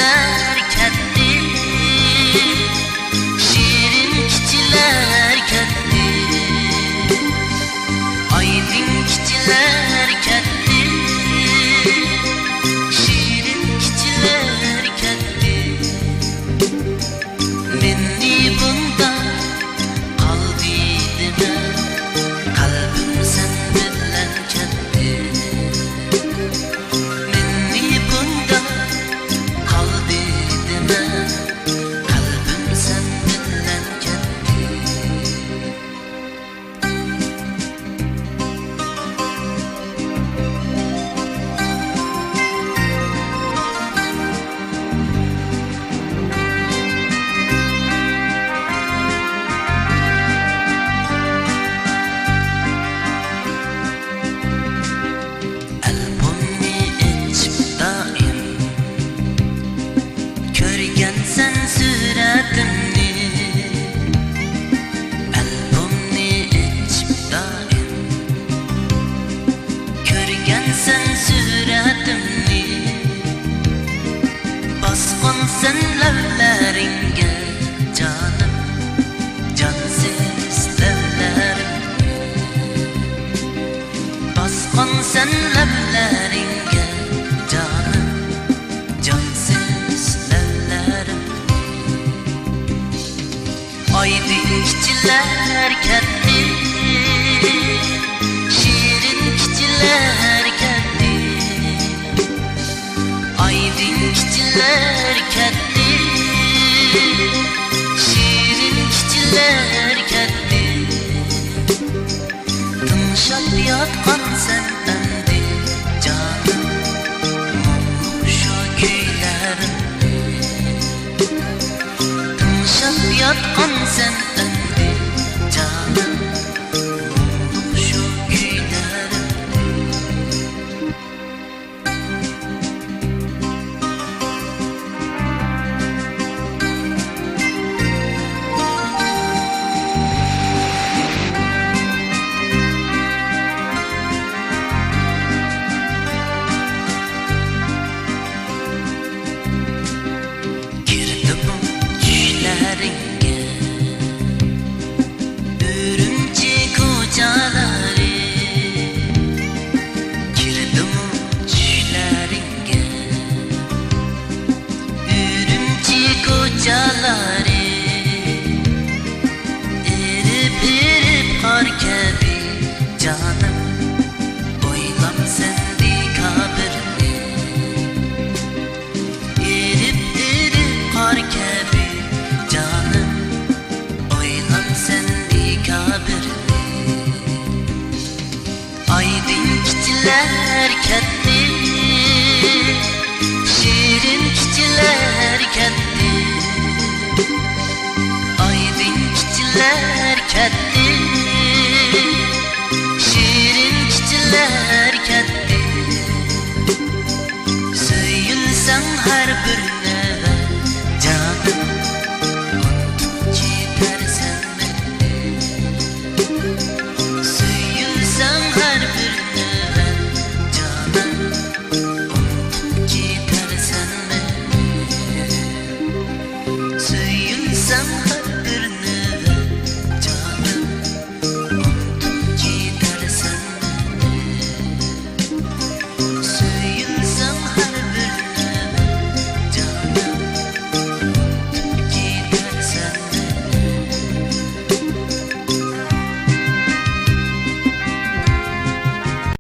kichiler ketdi, shirin kichiler ketdi, aydin kichiler ketdi, shirin kichiler ketdi. Meni bunda qal deydimi, qalbim sen bilan ketdi. Meni bunda qal deydimi, qalbim sen bilan ketdi. Sen suratımni, albümni içip daim. Ko'rgansan suratımni, bosqansan lablaringga jonim, jonsiz lablarimni. Bosqansan lablaringga jonim, jonsiz lablarimni. Aydin kichiler ketdi, shirin kichiler ketdi, aydin kichiler ketdi, shirin kichiler ketdi. Tumshab yotgan sen endi jonim, shu kuylarimni. Tumshab yotgan sen endi jonim, shu kuylarimni. Girdim düşleringga, Ürümchi ko'chalari. Girdim düşleringga, Ürümchi ko'chalari. Erib qor kabi jonim, o'ylam sendi kabirni. Erib qor kabi jonim, o'ylam sendi kabirni. Aydin kichiler ketdi, shirin kichiler ketdi, aydin kichiler ketdi,